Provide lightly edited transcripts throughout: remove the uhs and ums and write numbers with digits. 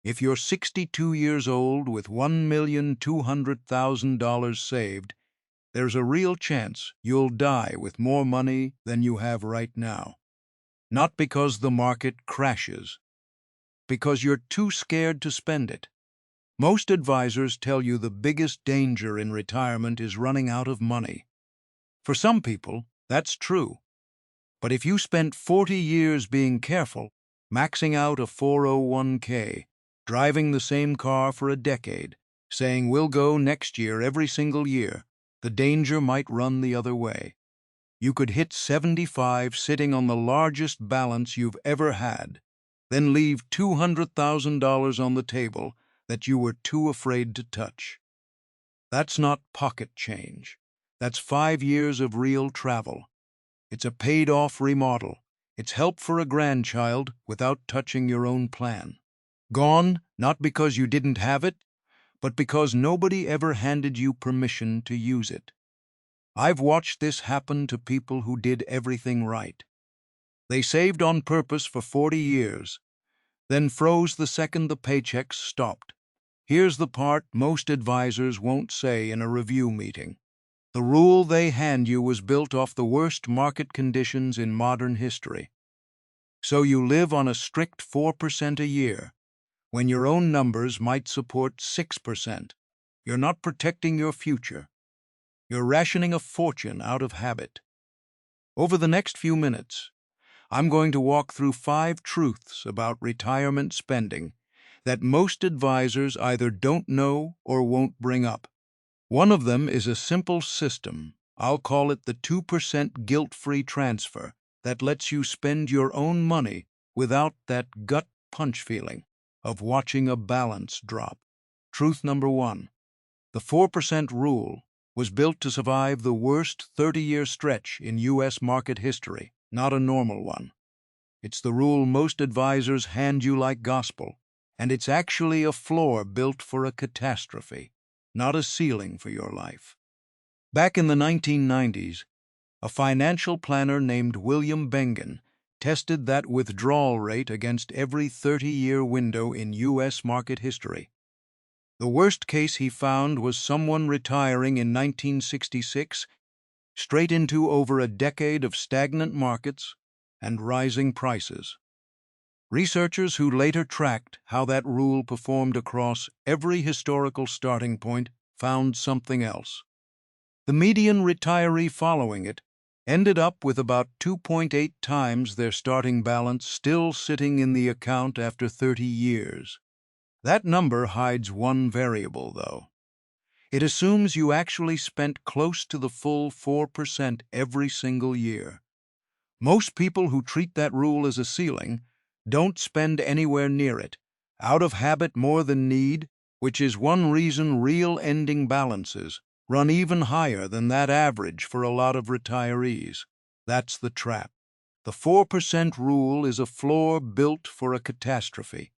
If you're 62 years old with $1,200,000 saved, there's a real chance you'll die with more money than you have right now. Not because the market crashes, because you're too scared to spend it. Most advisors tell you the biggest danger in retirement is running out of money. For some people, that's true. But if you spent 40 years being careful, maxing out a 401k, driving the same car for a decade, saying we'll go next year every single year, the danger might run the other way. You could hit 75 sitting on the largest balance you've ever had, then leave $200,000 on the table that you were too afraid to touch. That's not pocket change. That's 5 years of real travel. It's a paid-off remodel. It's help for a grandchild without touching your own plan. Gone, not because you didn't have it, but because nobody ever handed you permission to use it. I've watched this happen to people who did everything right. They saved on purpose for 40 years, then froze the second the paychecks stopped. Here's the part most advisors won't say in a review meeting. The rule they hand you was built off the worst market conditions in modern history. So you live on a strict 4% a year, when your own numbers might support 6%. You're not protecting your future. You're rationing a fortune out of habit. Over the next few minutes, I'm going to walk through 5 truths about retirement spending that most advisors either don't know or won't bring up. One of them is a simple system, I'll call it the 2% guilt-free transfer, that lets you spend your own money without that gut punch feeling of watching a balance drop. Truth number 1. The 4% rule was built to survive the worst 30-year stretch in U.S. market history, not a normal one. It's the rule most advisors hand you like gospel, and it's actually a floor built for a catastrophe, not a ceiling for your life. Back in the 1990s, a financial planner named William Bengen tested that withdrawal rate against every 30-year window in U.S. market history. The worst case he found was someone retiring in 1966 straight into over a decade of stagnant markets and rising prices. Researchers who later tracked how that rule performed across every historical starting point found something else. The median retiree following it ended up with about 2.8 times their starting balance still sitting in the account after 30 years. That number hides one variable, though. It assumes you actually spent close to the full 4% every single year. Most people who treat that rule as a ceiling don't spend anywhere near it, out of habit more than need, which is one reason real ending balances run even higher than that average for a lot of retirees. That's the trap. The 4% rule is a floor built for a catastrophe,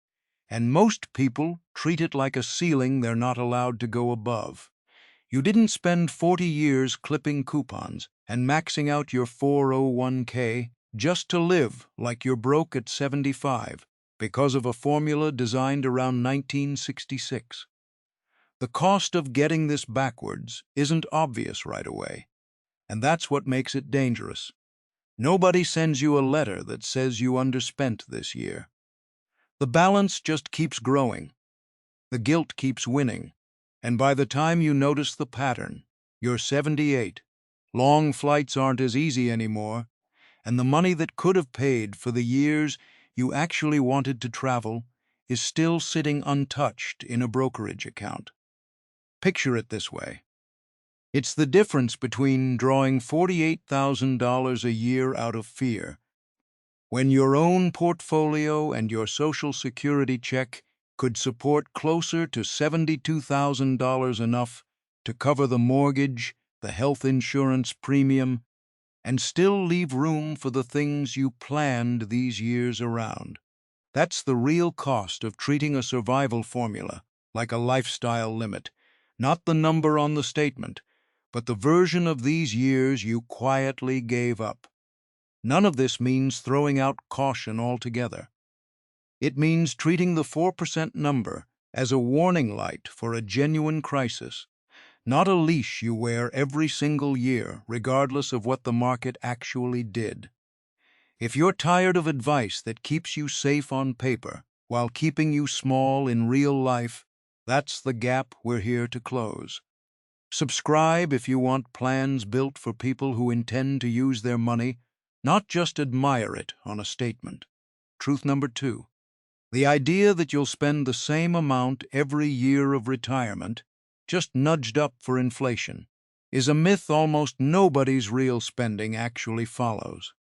and most people treat it like a ceiling they're not allowed to go above. You didn't spend 40 years clipping coupons and maxing out your 401k just to live like you're broke at 75 because of a formula designed around 1966. The cost of getting this backwards isn't obvious right away, and that's what makes it dangerous. Nobody sends you a letter that says you underspent this year. The balance just keeps growing. The guilt keeps winning. And by the time you notice the pattern, you're 78. Long flights aren't as easy anymore, and the money that could have paid for the years you actually wanted to travel is still sitting untouched in a brokerage account. Picture it this way. It's the difference between drawing $48,000 a year out of fear, when your own portfolio and your Social Security check could support closer to $72,000, enough to cover the mortgage, the health insurance premium, and still leave room for the things you planned these years around. That's the real cost of treating a survival formula like a lifestyle limit, not the number on the statement, but the version of these years you quietly gave up. None of this means throwing out caution altogether. It means treating the 4% number as a warning light for a genuine crisis, not a leash you wear every single year, regardless of what the market actually did. If you're tired of advice that keeps you safe on paper while keeping you small in real life, that's the gap we're here to close. Subscribe if you want plans built for people who intend to use their money, not just admire it on a statement. Truth number 2. The idea that you'll spend the same amount every year of retirement, just nudged up for inflation, is a myth almost nobody's real spending actually follows.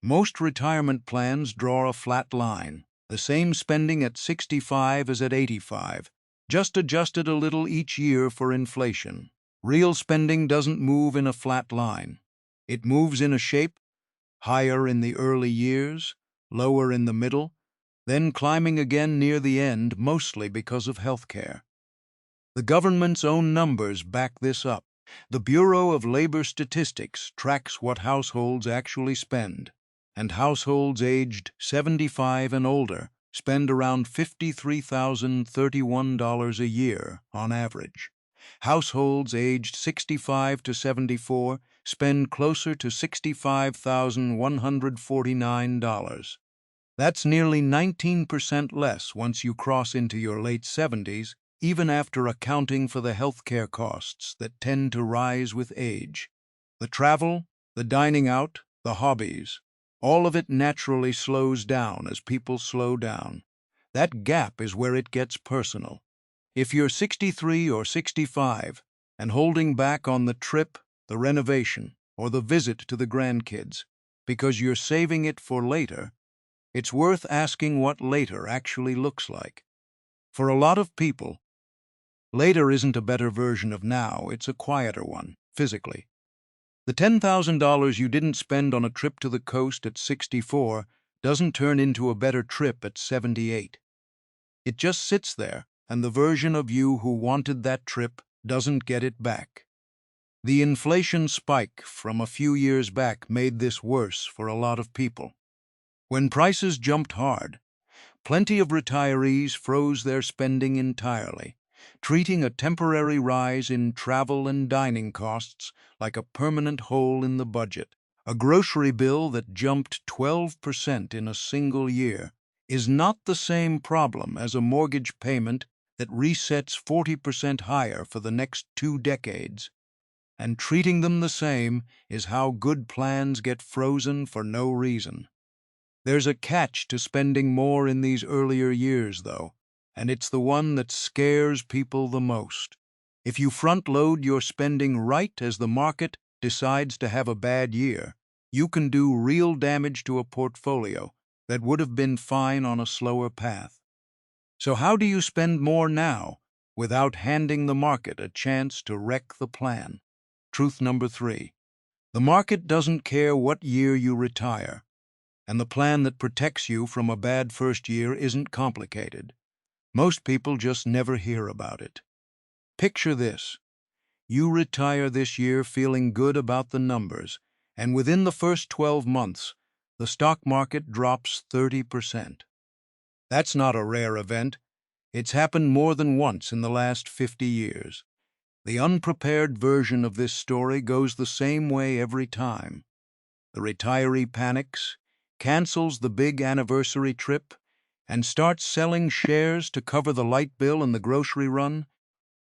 Most retirement plans draw a flat line, the same spending at 65 as at 85, just adjusted a little each year for inflation. Real spending doesn't move in a flat line. It moves in a shape, higher in the early years, lower in the middle, then climbing again near the end, mostly because of healthcare. The government's own numbers back this up. The Bureau of Labor Statistics tracks what households actually spend, and households aged 75 and older spend around $53,031 a year on average. Households aged 65 to 74 spend closer to $65,149. That's nearly 19% less once you cross into your late 70s, even after accounting for the healthcare costs that tend to rise with age. The travel, the dining out, the hobbies, all of it naturally slows down as people slow down. That gap is where it gets personal. If you're 63 or 65 and holding back on the trip, the renovation, or the visit to the grandkids because you're saving it for later, it's worth asking what later actually looks like. For a lot of people, later isn't a better version of now, it's a quieter one, physically. The $10,000 you didn't spend on a trip to the coast at 64 doesn't turn into a better trip at 78. It just sits there, and the version of you who wanted that trip doesn't get it back. The inflation spike from a few years back made this worse for a lot of people. When prices jumped hard, plenty of retirees froze their spending entirely, treating a temporary rise in travel and dining costs like a permanent hole in the budget. A grocery bill that jumped 12% in a single year is not the same problem as a mortgage payment that resets 40% higher for the next 2 decades. And treating them the same is how good plans get frozen for no reason. There's a catch to spending more in these earlier years, though, and it's the one that scares people the most. If you front-load your spending right as the market decides to have a bad year, you can do real damage to a portfolio that would have been fine on a slower path. So how do you spend more now without handing the market a chance to wreck the plan? Truth number 3. The market doesn't care what year you retire, and the plan that protects you from a bad first year isn't complicated. Most people just never hear about it. Picture this. You retire this year feeling good about the numbers, and within the first 12 months, the stock market drops 30%. That's not a rare event. It's happened more than once in the last 50 years. The unprepared version of this story goes the same way every time. The retiree panics, cancels the big anniversary trip, and starts selling shares to cover the light bill and the grocery run,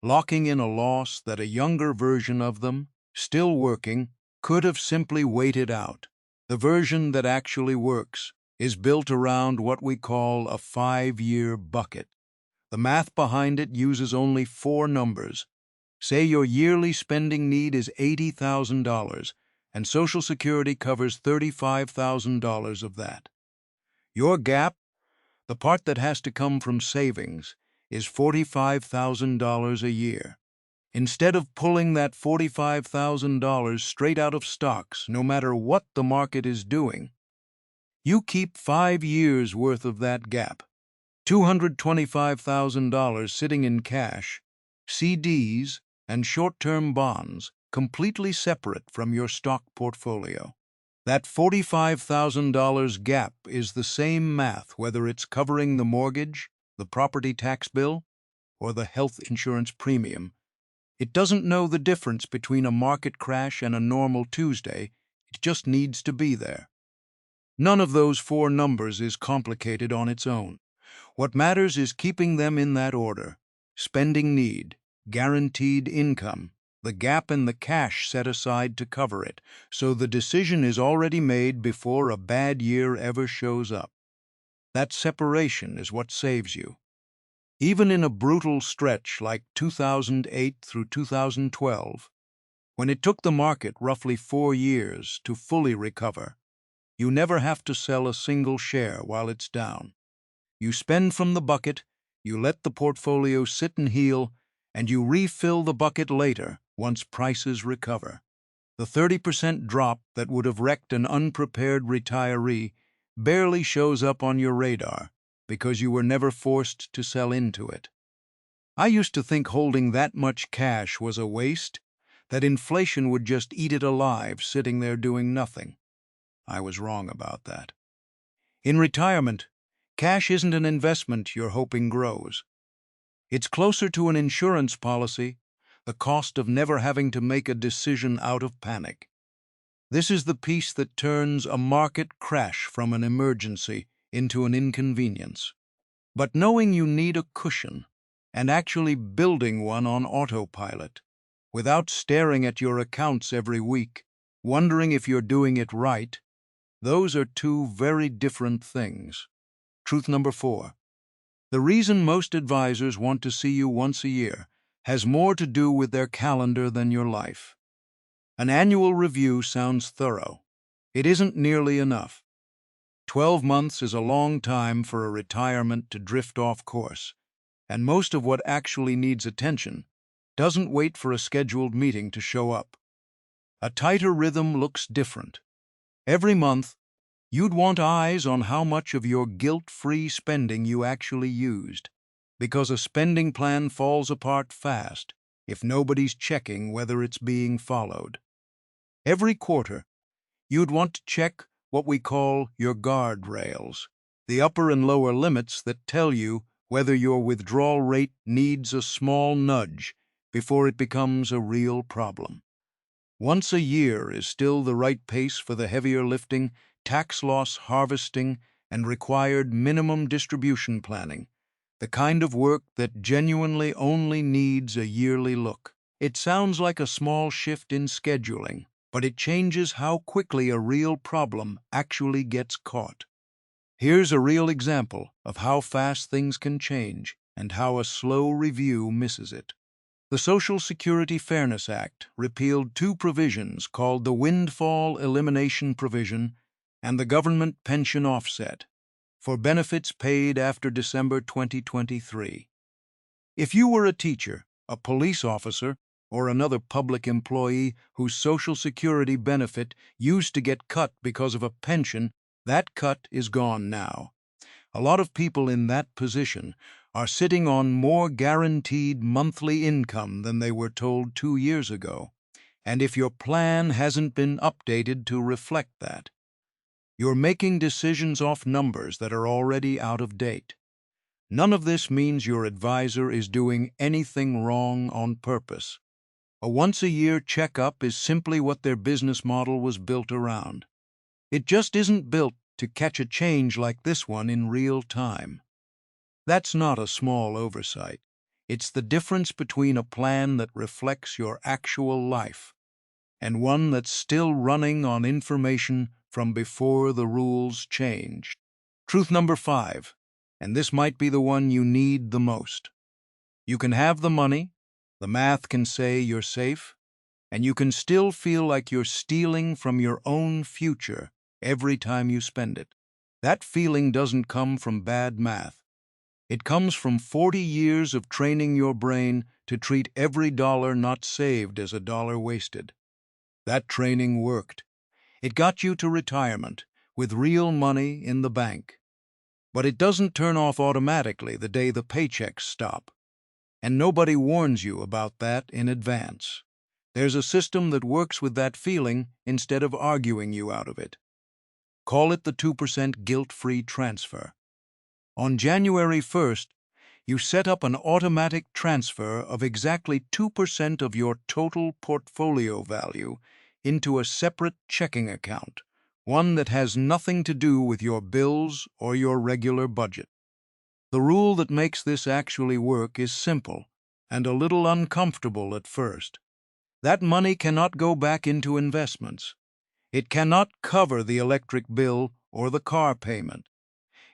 locking in a loss that a younger version of them, still working, could have simply waited out. The version that actually works is built around what we call a 5-year bucket. The math behind it uses only 4 numbers. Say your yearly spending need is $80,000, and Social Security covers $35,000 of that. Your gap, the part that has to come from savings, is $45,000 a year. Instead of pulling that $45,000 straight out of stocks, no matter what the market is doing, you keep 5 years' worth of that gap, $225,000 sitting in cash, CDs, and short-term bonds, completely separate from your stock portfolio. That $45,000 gap is the same math whether it's covering the mortgage, the property tax bill, or the health insurance premium. It doesn't know the difference between a market crash and a normal Tuesday. It just needs to be there. None of those four numbers is complicated on its own. What matters is keeping them in that order: spending need, guaranteed income, the gap, and the cash set aside to cover it, so the decision is already made before a bad year ever shows up. That separation is what saves you. Even in a brutal stretch like 2008 through 2012, when it took the market roughly 4 years to fully recover, you never have to sell a single share while it's down. You spend from the bucket, you let the portfolio sit and heal, and you refill the bucket later once prices recover. The 30% drop that would have wrecked an unprepared retiree barely shows up on your radar because you were never forced to sell into it. I used to think holding that much cash was a waste, that inflation would just eat it alive sitting there doing nothing. I was wrong about that. In retirement, cash isn't an investment you're hoping grows. It's closer to an insurance policy, the cost of never having to make a decision out of panic. This is the piece that turns a market crash from an emergency into an inconvenience. But knowing you need a cushion and actually building one on autopilot, without staring at your accounts every week, wondering if you're doing it right, those are two very different things. Truth number 4. The reason most advisors want to see you once a year has more to do with their calendar than your life. An annual review sounds thorough. It isn't nearly enough. 12 months is a long time for a retirement to drift off course, and most of what actually needs attention doesn't wait for a scheduled meeting to show up. A tighter rhythm looks different. Every month, you'd want eyes on how much of your guilt-free spending you actually used, because a spending plan falls apart fast if nobody's checking whether it's being followed. Every quarter, you'd want to check what we call your guardrails, the upper and lower limits that tell you whether your withdrawal rate needs a small nudge before it becomes a real problem. Once a year is still the right pace for the heavier lifting, tax loss harvesting, and required minimum distribution planning, the kind of work that genuinely only needs a yearly look. It sounds like a small shift in scheduling, but it changes how quickly a real problem actually gets caught. Here's a real example of how fast things can change and how a slow review misses it. The Social Security Fairness Act repealed 2 provisions called the Windfall Elimination Provision and the Government Pension Offset for benefits paid after December 2023. If you were a teacher, a police officer, or another public employee whose Social Security benefit used to get cut because of a pension, that cut is gone now. A lot of people in that position are sitting on more guaranteed monthly income than they were told 2 years ago, and if your plan hasn't been updated to reflect that, you're making decisions off numbers that are already out of date. None of this means your advisor is doing anything wrong on purpose. A once-a-year checkup is simply what their business model was built around. It just isn't built to catch a change like this one in real time. That's not a small oversight. It's the difference between a plan that reflects your actual life and one that's still running on information from before the rules changed. Truth number 5, and this might be the one you need the most. You can have the money, the math can say you're safe, and you can still feel like you're stealing from your own future every time you spend it. That feeling doesn't come from bad math. It comes from 40 years of training your brain to treat every dollar not saved as a dollar wasted. That training worked. It got you to retirement with real money in the bank. But it doesn't turn off automatically the day the paychecks stop. And nobody warns you about that in advance. There's a system that works with that feeling instead of arguing you out of it. Call it the 2% guilt-free transfer. On January 1st, you set up an automatic transfer of exactly 2% of your total portfolio value into a separate checking account, one that has nothing to do with your bills or your regular budget. The rule that makes this actually work is simple and a little uncomfortable at first. That money cannot go back into investments. It cannot cover the electric bill or the car payment.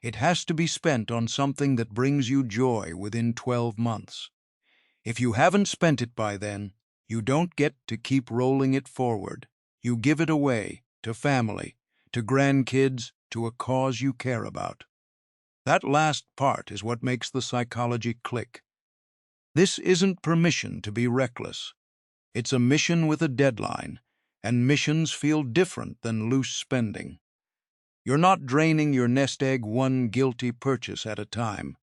It has to be spent on something that brings you joy within 12 months. If you haven't spent it by then, you don't get to keep rolling it forward. You give it away to family, to grandkids, to a cause you care about. That last part is what makes the psychology click. This isn't permission to be reckless. It's a mission with a deadline, and missions feel different than loose spending. You're not draining your nest egg one guilty purchase at a time.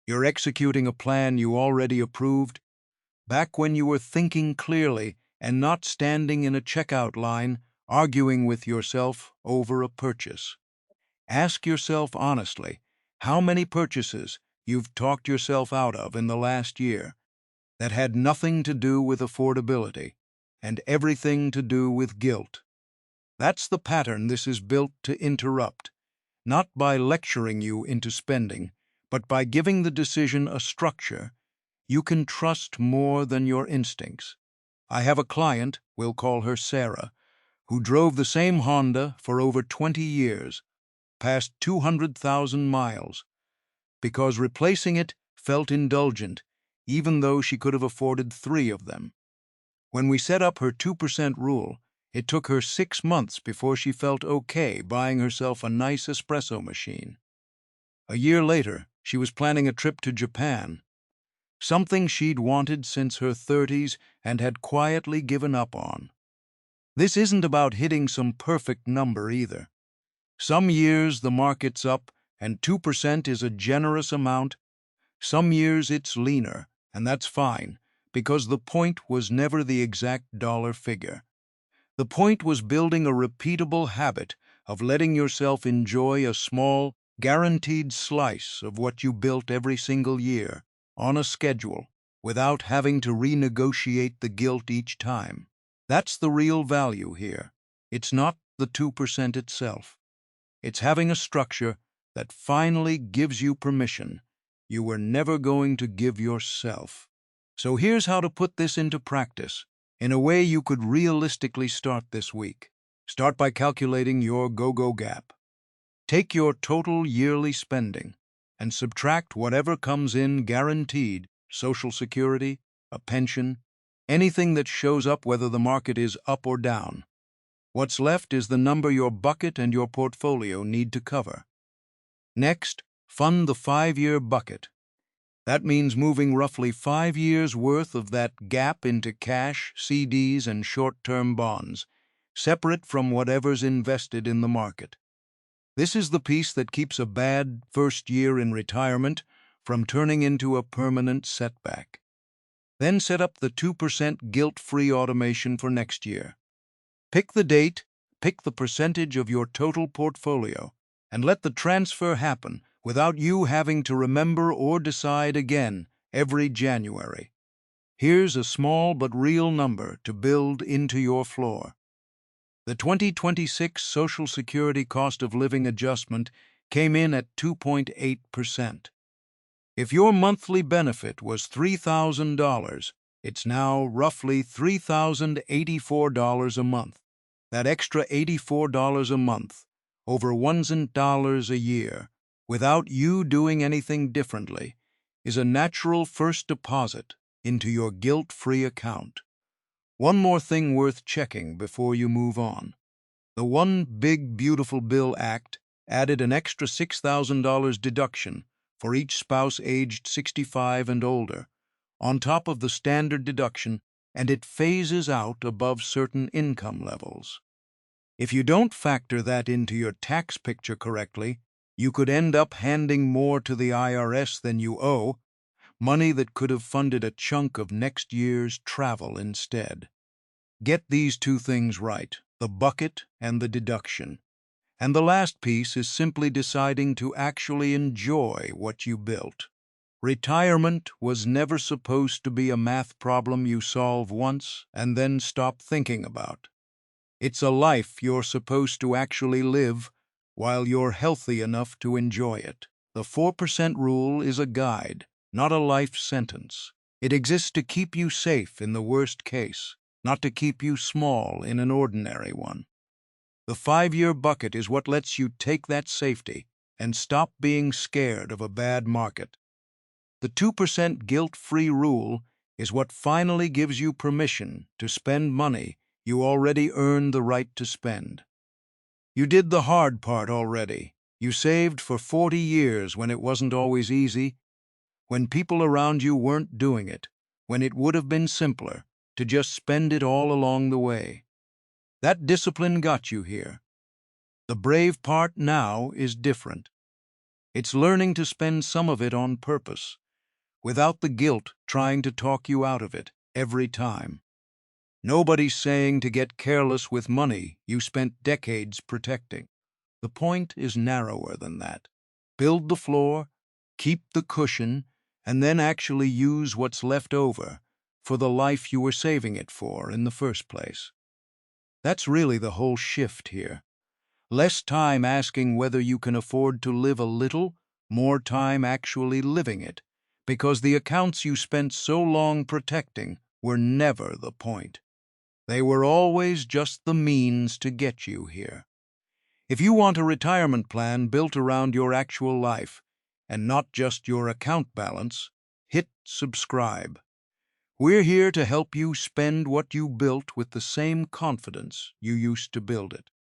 You're executing a plan you already approved, back when you were thinking clearly and not standing in a checkout line arguing with yourself over a purchase. Ask yourself honestly how many purchases you've talked yourself out of in the last year that had nothing to do with affordability and everything to do with guilt. That's the pattern this is built to interrupt, not by lecturing you into spending, but by giving the decision a structure you can trust more than your instincts. I have a client, we'll call her Sarah, who drove the same Honda for over 20 years, past 200,000 miles, because replacing it felt indulgent, even though she could have afforded 3 of them. When we set up her 2% rule, it took her 6 months before she felt okay buying herself a nice espresso machine. A year later, she was planning a trip to Japan, something she'd wanted since her 30s and had quietly given up on. This isn't about hitting some perfect number either. Some years the market's up and 2% is a generous amount. Some years it's leaner, and that's fine, because the point was never the exact dollar figure. The point was building a repeatable habit of letting yourself enjoy a small, guaranteed slice of what you built every single year, on a schedule, without having to renegotiate the guilt each time. That's the real value here. It's not the 2% itself. It's having a structure that finally gives you permission you were never going to give yourself. So here's how to put this into practice, in a way you could realistically start this week. Start by calculating your go-go gap. Take your total yearly spending and subtract whatever comes in guaranteed, Social Security, a pension, anything that shows up whether the market is up or down. What's left is the number your bucket and your portfolio need to cover. Next, fund the 5-year bucket. That means moving roughly 5 years' worth of that gap into cash, CDs, and short-term bonds, separate from whatever's invested in the market. This is the piece that keeps a bad first year in retirement from turning into a permanent setback. Then set up the 2% guilt-free automation for next year. Pick the date, pick the percentage of your total portfolio, and let the transfer happen without you having to remember or decide again every January. Here's a small but real number to build into your floor. The 2026 Social Security cost of living adjustment came in at 2.8%. If your monthly benefit was $3,000, it's now roughly $3,084 a month. That extra $84 a month, over $1,000 a year, without you doing anything differently, is a natural first deposit into your guilt-free account. One more thing worth checking before you move on. The One Big Beautiful Bill Act added an extra $6,000 deduction for each spouse aged 65 and older, on top of the standard deduction, and it phases out above certain income levels. If you don't factor that into your tax picture correctly, you could end up handing more to the IRS than you owe, money that could have funded a chunk of next year's travel instead. Get these two things right, the bucket and the deduction. And the last piece is simply deciding to actually enjoy what you built. Retirement was never supposed to be a math problem you solve once and then stop thinking about. It's a life you're supposed to actually live while you're healthy enough to enjoy it. The 4% rule is a guide, not a life sentence. It exists to keep you safe in the worst case, not to keep you small in an ordinary one. The 5-year bucket is what lets you take that safety and stop being scared of a bad market. The 2% guilt-free rule is what finally gives you permission to spend money you already earned the right to spend. You did the hard part already. You saved for 40 years when it wasn't always easy, when people around you weren't doing it, when it would have been simpler to just spend it all along the way. That discipline got you here. The brave part now is different. It's learning to spend some of it on purpose, without the guilt trying to talk you out of it every time. Nobody's saying to get careless with money you spent decades protecting. The point is narrower than that. Build the floor, keep the cushion, and then actually use what's left over for the life you were saving it for in the first place. That's really the whole shift here. Less time asking whether you can afford to live a little, more time actually living it, because the accounts you spent so long protecting were never the point. They were always just the means to get you here. If you want a retirement plan built around your actual life, and not just your account balance, hit subscribe. We're here to help you spend what you built with the same confidence you used to build it.